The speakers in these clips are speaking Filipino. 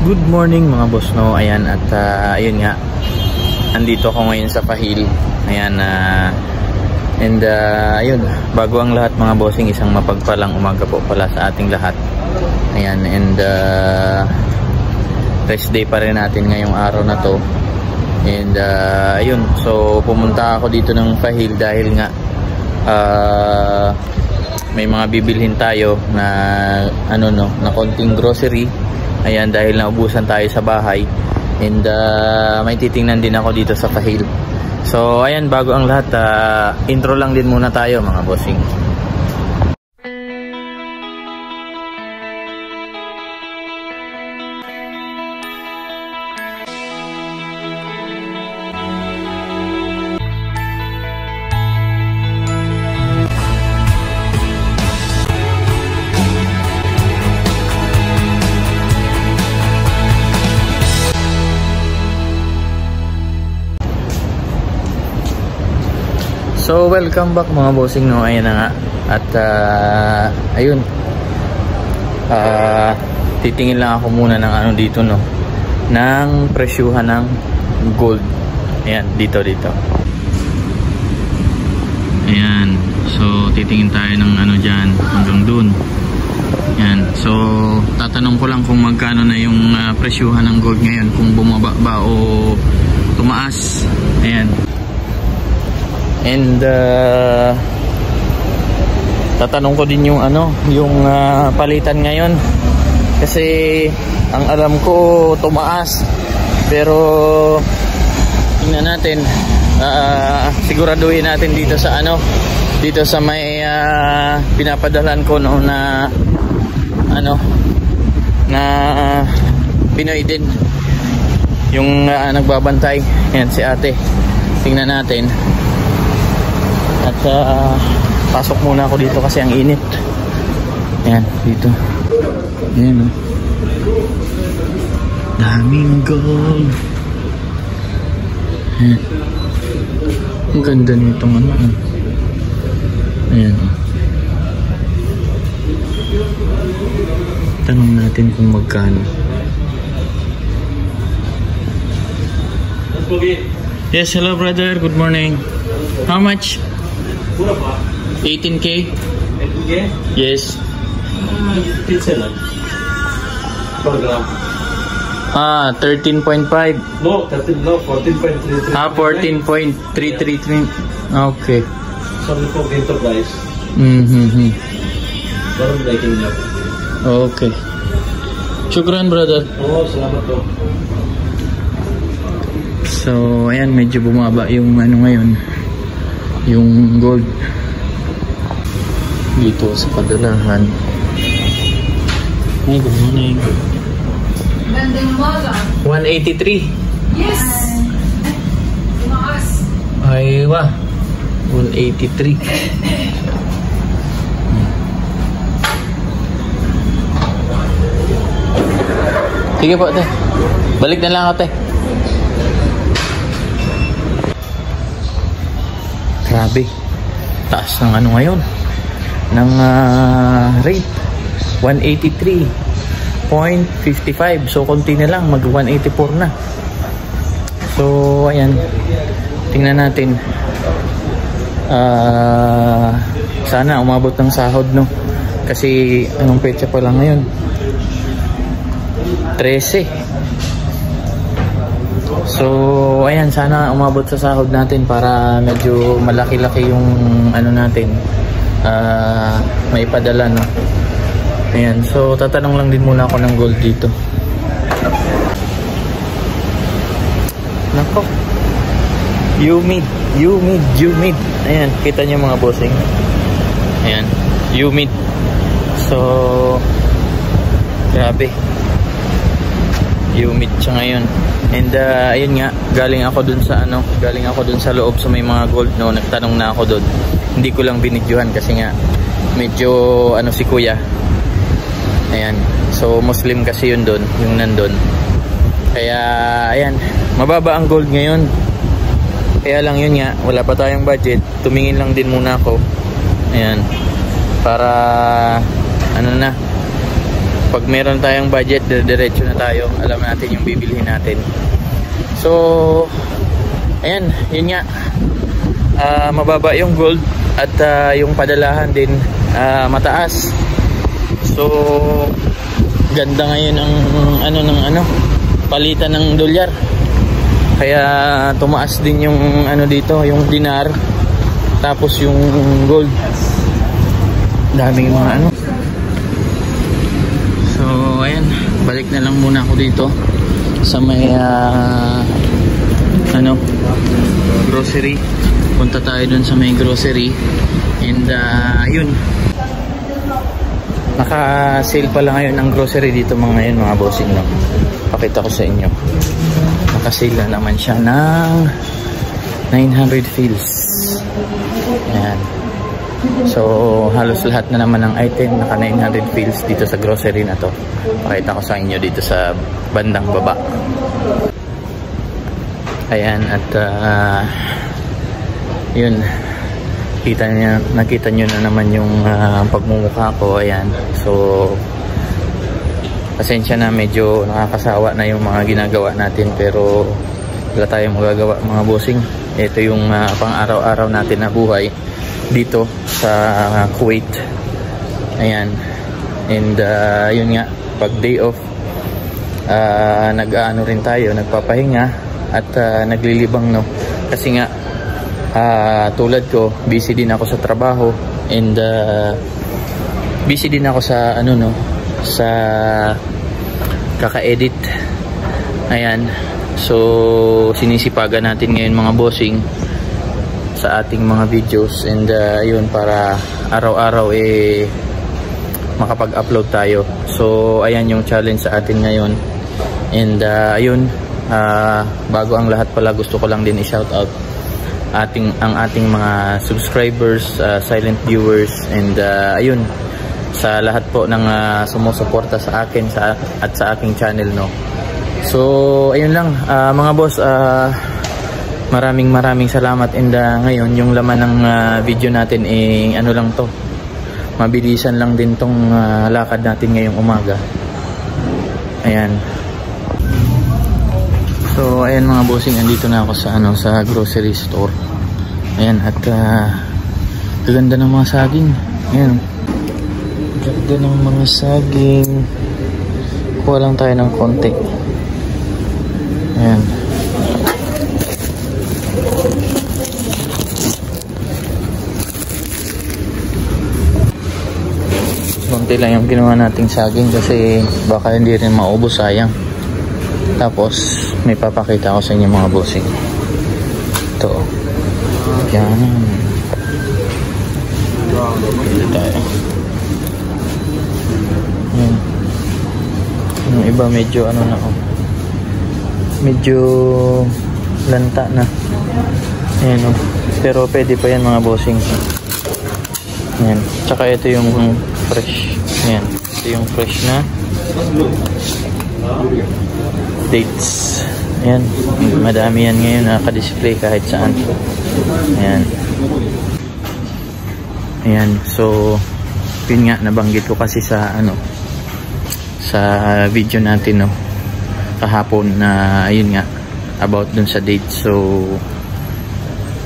Good morning mga boss, no. Ayan, at ayun nga, andito ako ngayon sa Pahil. Ayan, ayun, bago ang lahat mga bossing, isang mapagpalang umaga po pala sa ating lahat. Ayan, rest day pa rin natin ngayong araw na to. And ayun, so pumunta ako dito ng Pahil dahil nga may mga bibilhin tayo na na konting grocery. Ayan, dahil naubusan tayo sa bahay. And may titingnan din ako dito sa Pahil. So ayan, bago ang lahat, intro lang din muna tayo mga bossing. So welcome back mga bossing, no. Ayan na nga. At ayun, titingin lang ako muna ng dito, no, ng presyuhan ng gold. Ayan, dito. Ayan, so titingin tayo ng dyan hanggang dun. Ayan, so tatanong ko lang kung magkano na yung presyuhan ng gold ngayon, kung bumaba ba o tumaas. Ayan. And tatanong ko din yung yung palitan ngayon, kasi ang alam ko tumaas, pero tingnan natin, siguraduhin natin dito sa dito sa may pinapadalan ko noon na Pinoy din yung nagbabantay. Yan si ate, tingnan natin. At pasok muna ako dito kasi ang init. Ayan, dito. Ayan, daming gold. Ayan. Ang ganda nitong Ayan. Tanong natin kung magkano. Yes, hello brother, good morning. How much? 18K? 18K? Yes. Per gram. 13.5. No, 14.33. 14.333. Okay. Sorry for the price. Okay. Shukran brother. Oh, salamat po. So, ayan, medyo bumaba yung ngayon, yung gold dito sa padalahan. Hey, good morning. 183. Yes. Aywa, 183. Sige po, ate. Balik na lang, ate. Grabe, taas ng ngayon ng rate, 183.55. So konti na lang, mag 184 na. So ayan, tingnan natin. Sana umabot ng sahod, no, kasi anong petsa pa lang ngayon, 13. So ayan, sana umabot sa sahod natin para medyo malaki-laki yung natin, may padala, no. Ayan, so tatanong lang din muna ako ng gold dito. Nako, humid. Ayan, kita niyo mga bossing. Ayan, humid. So grabe, humid siya ngayon. And ayun nga, galing ako dun sa loob sa may mga gold, no. Nagtanong na ako doon. Hindi ko lang binidyohan kasi nga medyo si kuya. Ayan, so Muslim kasi yun doon, yung nandun. Kaya ayan, mababa ang gold ngayon. Kaya lang yun nga, wala pa tayong budget. Tumingin lang din muna ako. Ayan, para Pag meron tayong budget, diretso na tayo. Alam natin yung bibilhin natin. So ayan, yun nga. Mababa yung gold at yung padalahan din mataas. So ganda ngayon ang palitan ng dolyar. Kaya tumaas din yung dito, yung dinar. Tapos yung gold. Daming mga So ayan, balik na lang muna ako dito sa may grocery. Punta tayo dun sa may grocery. And yun, naka-sale pala ngayon ang grocery dito mga bossing, no? Pakita ko sa inyo. Naka-sale na naman siya ng 900 fils. Ayan. So halos lahat na naman ng item naka 900 fils dito sa grocery na to. Pakita ko sa inyo dito sa bandang baba. Ayan, at yun, nakita nyo na naman yung pagmumukha ko. Ayan, so pasensya na, medyo nakakasawa na yung mga ginagawa natin, pero wala tayong magagawa mga bossing. Ito yung pang araw-araw natin na buhay dito sa Kuwait. Ayan, and yun nga, pag day off, nag-aano rin tayo, nagpapahinga at naglilibang, no? Kasi nga tulad ko, busy din ako sa trabaho, and busy din ako sa sa kaka-edit. Ayan, so sinisipagan natin ngayon mga bossing sa ating mga videos, and yun, para araw-araw makapag-upload tayo. So ayan yung challenge sa atin ngayon, and ayun, bago ang lahat pala, gusto ko lang din i-shout out ang ating mga subscribers, silent viewers, and ayun, sa lahat po ng sumusuporta sa akin at sa aking channel, no? So ayun lang mga boss, maraming salamat, and ngayon yung laman ng video natin lang to, mabilisan lang din tong lakad natin ngayong umaga. Ayan. So ayan mga bossing, andito na ako sa sa grocery store. Ayan, at ganda ng mga saging. Ayan, ganda ng mga saging. Kuha lang tayo ng konti. Ayan. Konti lang yung ginawa nating saging kasi baka hindi rin maubos, sayang. Tapos may papakita ko sa inyo mga bossing. Ito. Yan. Dito tayo. Yan. Yung iba medyo na, medyo lanta na. Ayan, pero pwede pa yan mga bossing. Ayan. Tsaka ito yung fresh. Ayan. Ito yung fresh na dates. Ayan, madami yan ngayon, naka-display kahit saan. Ayan. Ayan, so yun nga, nabanggit ko kasi sa sa video natin, no, kahapon, na ayun nga, about dun sa dates. So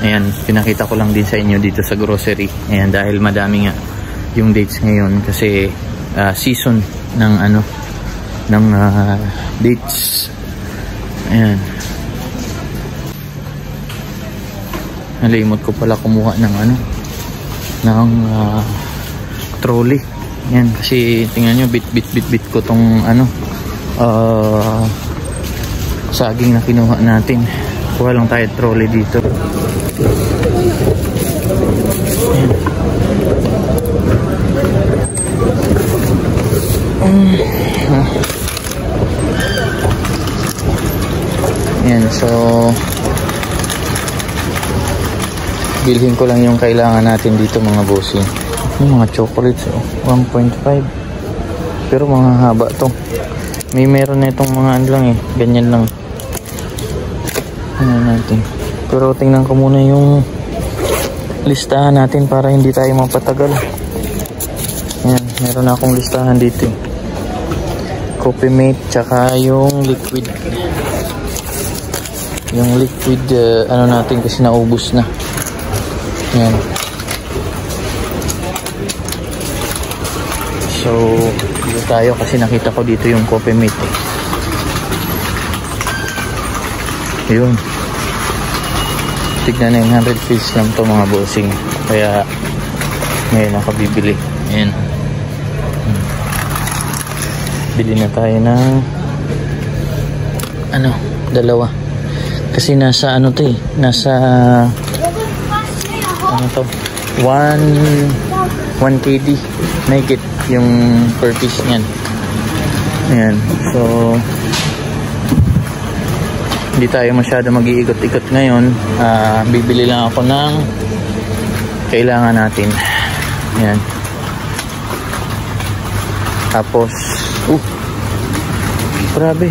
ayan, pinakita ko lang din sa inyo dito sa grocery. Ayan, dahil madami nga yung dates ngayon kasi season ng ng dates. Ayan, nalimot ko pala kumuha ng ng trolley. Ayan, kasi tingnan nyo, bit ko tong saging na kinuha natin. Kuha lang tayo trolley dito. Ayan, so bilhin ko lang yung kailangan natin dito mga bossing. Yung mga chocolates, 1.5, pero mga haba to. Meron na itong mga lang ganyan lang. Ano natin, pero tingnan ko muna yung listahan natin para hindi tayo mapatagal. Ayan, meron na akong listahan dito. Coffee mate, tsaka yung liquid. Yung liquid, ano natin kasi naubos na. Yan. So, dito tayo kasi nakita ko dito yung coffee mate. Yun. Tignan na 100 feels lang to mga bossing. Kaya, ngayon ako bibili. Ayan. Bili na tayo ng ano, dalawa. Kasi nasa ano to eh. Nasa ano to? 1 KD. Naked yung per piece niyan. Ayan. So, hindi tayo masyado mag-iikot-ikot ngayon. Bibili lang ako ng kailangan natin. Ayan. Tapos, grabe.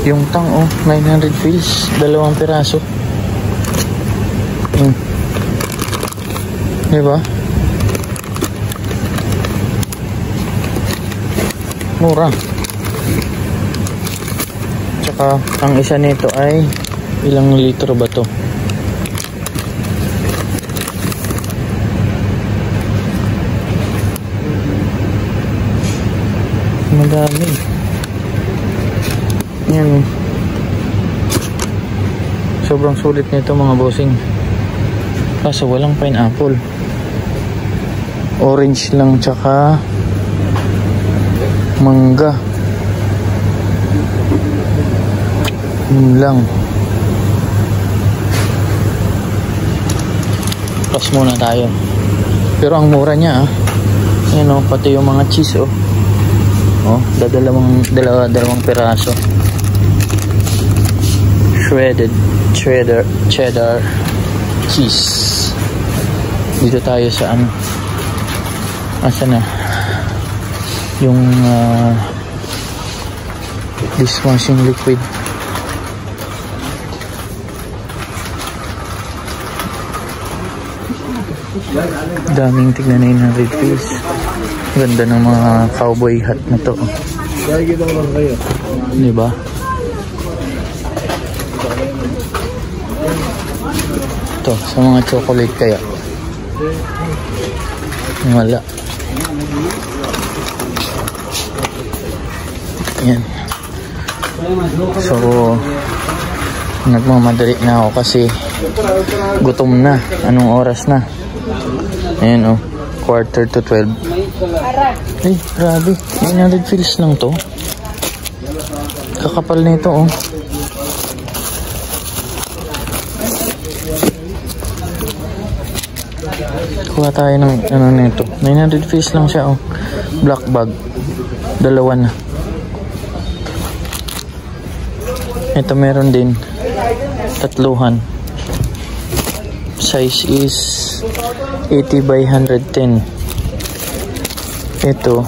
Yung tang, 900 feels. 2 piraso. Diba? Mura. Tsaka, ang isa nito ay ilang litro ba to? Madami. Yan. Sobrang sulit nito mga bossing. Kaso walang pineapple. Orange lang tsaka mangga. Yun lang. Pas muna tayo. Pero ang mura niya Yan pati yung mga cheese dalawang piraso. Shredded cheddar cheese. Dito tayo sa asa na yung dishwashing liquid. Daming tignan na 900 piece. Ganda ng mga cowboy hat na to. Diba? Ito, sa mga chocolate kaya. Wala. Yan. So, nagmamadali na ako kasi gutom na. Anong oras na? Ayan 11:45. Ay, grabe. 900 feels lang to. Kakapal nito Kuha tayo ng nito. 900 feels lang siya Black bag. 2 na. Ito meron din 3. Size is 80 by 110. Ito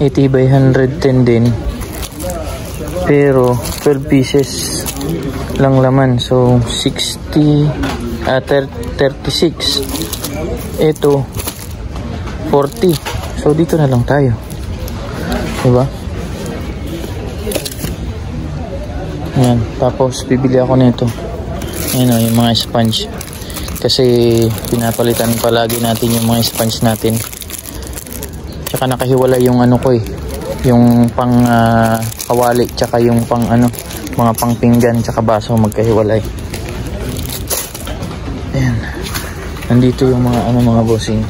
80 by 110 din. Pero 12 pieces lang laman. So 36. Ito 40. So dito na lang tayo. Diba? Ayan. Tapos bibili ako nito. Ayan yung mga sponge. Kasi pinapalitan palagi natin yung mga sponge natin. Tsaka nakahiwalay yung yung pang kawali tsaka yung pang mga pang pinggan tsaka baso magkahiwalay. Ayan. Nandito yung mga mga bossing.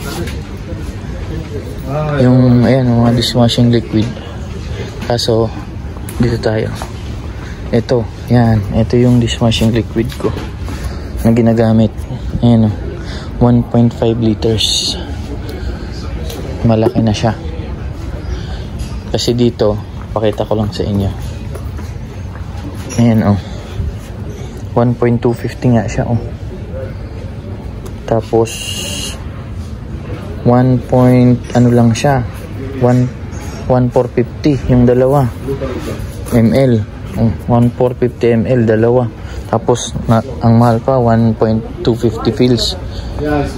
Yung mga dishwashing liquid. Kaso dito tayo. Ito, yan. Ito yung dishwashing liquid ko na ginagamit. Ayan 1.5 liters. Malaki na siya. Kasi dito, pakita ko lang sa inyo. Ayan 1.250 nga siya Tapos 1. Lang siya. 1.450 yung dalawa. ml. 1.450 ml dalawa. Tapos ang mahal pa 1.250 feels.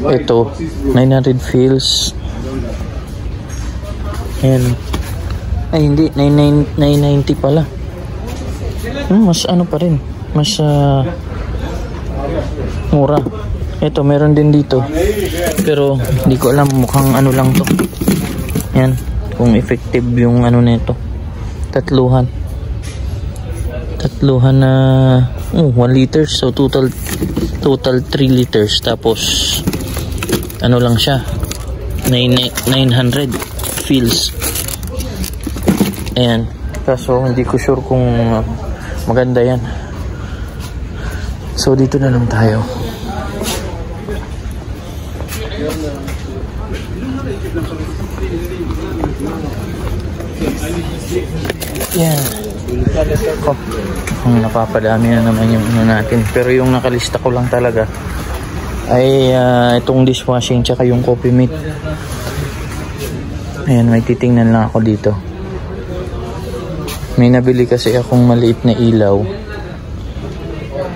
Ito 900 feels. And Ay hindi, 990 pala. Mas ano pa rin, mas mura. Ito meron din dito, pero hindi ko alam, mukhang ano lang to. Yan, kung effective yung ano nito. Tatluhan na 1 liter, so total 3 liters. Tapos ano lang siya, 900 fills. Ayan, kaso hindi ko sure kung maganda yan. So dito na lang tayo. Yan. Napapadami na naman yung ano natin. Pero yung nakalista ko lang talaga ay itong dishwashing tsaka yung coffee mate. Ayan, may titingnan lang ako dito. May nabili kasi akong maliit na ilaw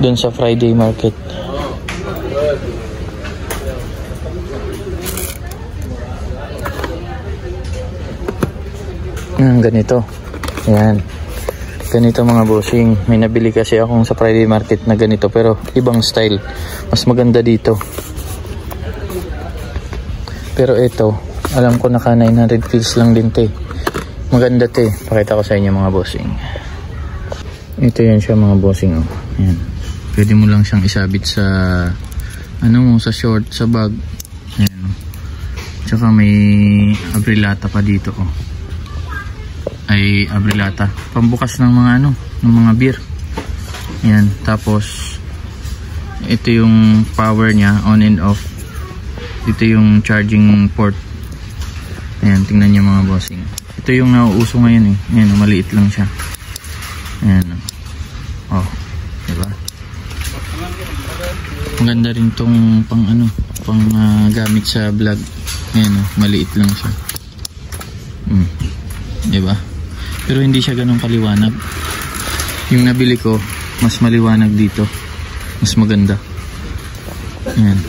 dun sa Friday market. Ganito. Ayan. Ganito mga bossing. May nabili kasi akong sa Friday market na ganito, pero ibang style. Mas maganda dito. Pero ito, alam ko naka 900 fills lang din te. Maganda te. Pakita ko sa inyo mga bossing. Ito yan siya mga bossing. Oh. Ayan. Pwede mo lang siyang isabit sa sa short, sa bag. Ayan. Tsaka may abrilata pa dito. Oh. Ay abrilata, pambukas ng mga ng mga beer. Yan, tapos ito yung power niya, on and off. Ito yung charging port. Ayan, tingnan niyo mga bossing. Ito yung nauuso ngayon eh. Ayan, maliit lang siya. Ayan. Oh, diba? Maganda rin tong pang gamit sa vlog. Ayan, maliit lang siya. Diba? Pero hindi siya ganun kaliwanag. Yung nabili ko, mas maliwanag dito. Mas maganda. Ayan.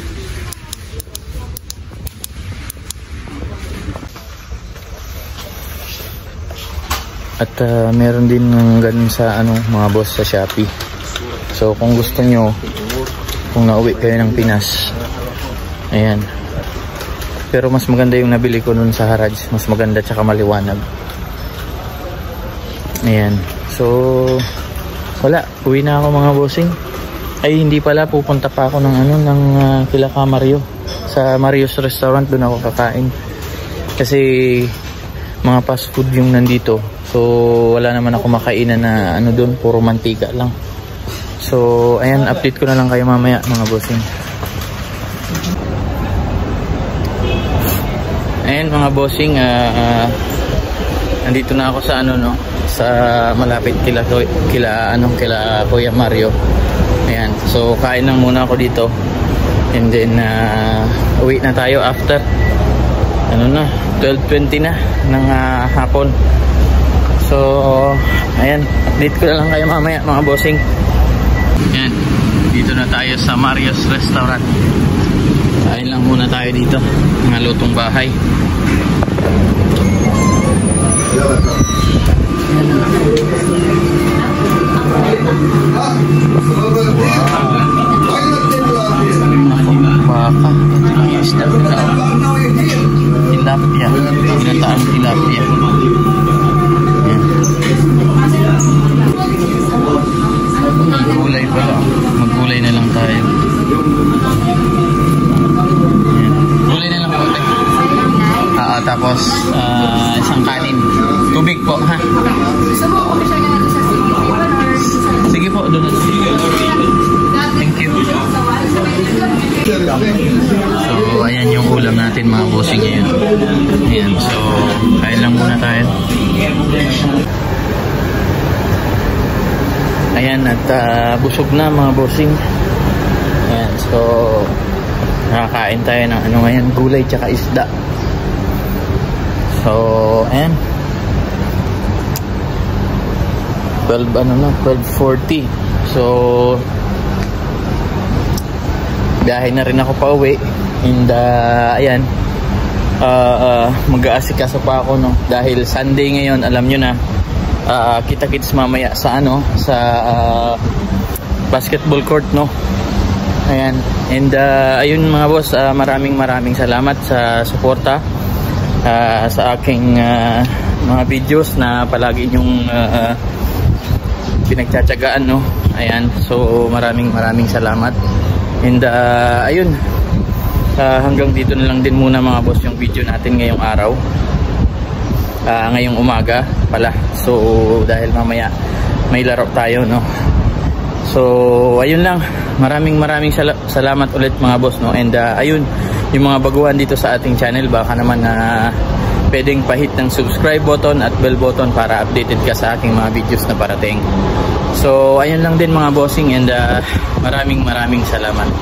At meron din ng ganun sa mga boss sa Shopee. So kung gusto nyo, kung nauwi kayo ng Pinas, ayan. Pero mas maganda yung nabili ko nun sa Harrods. Mas maganda tsaka maliwanag. Ayan. So wala, uwi na ako mga bossing. Ay hindi pala, pupunta pa ako ng kila ka Mario. Sa Mario's Restaurant, doon ako kakain. Kasi mga fast food yung nandito. So wala naman ako makainan na doon, puro mantika lang. So ayan, update ko na lang kayo mamaya mga bossing. Ayan mga bossing, nandito na ako sa sa malapit kila Kuya Mario. Ayan, so kain lang muna ako dito. And then uwi na tayo after 12:20 na ng hapon. So ayan, update ko na lang kayo mamaya mga bossing. Ayan, dito na tayo sa Mario's Restaurant. Kain lang muna tayo dito, mga lutong bahay. Baka isda nila. Tilapia, ginataang tilapia. Magulay pala. Magulay na lang tayo. Gulay na lang po tayo. Tapos isang kanin. Tubig po, ha? Sige po, doon na. Thank you. So ayan yung ulam natin mga bossing ngayon. Ayan, so kain lang muna tayo. Ayan, at busog na mga bossing. Ayan, so nakakain tayo ng ngayon, gulay tsaka isda. So ayan, 12:40. So biyahe na rin ako pa uwi. And ayan, mag-aasikaso pa ako, no, dahil Sunday ngayon, alam nyo na. Kita-kits mamaya sa sa basketball court, no. Ayan. And ayun mga boss, maraming salamat sa suporta sa aking mga videos na palagi nyong pinagtsatsagaan, no. Ayan. So maraming salamat. And ayun, hanggang dito na lang din muna mga boss yung video natin ngayong araw. Ngayong umaga pala. So dahil mamaya may laro tayo, no. So ayun lang. Maraming salamat ulit mga boss, no. And ayun, yung mga baguhan dito sa ating channel, baka naman pwedeng pahit ng subscribe button at bell button para updated ka sa aking mga videos na parating. So ayun lang din mga bossing, and maraming salamat.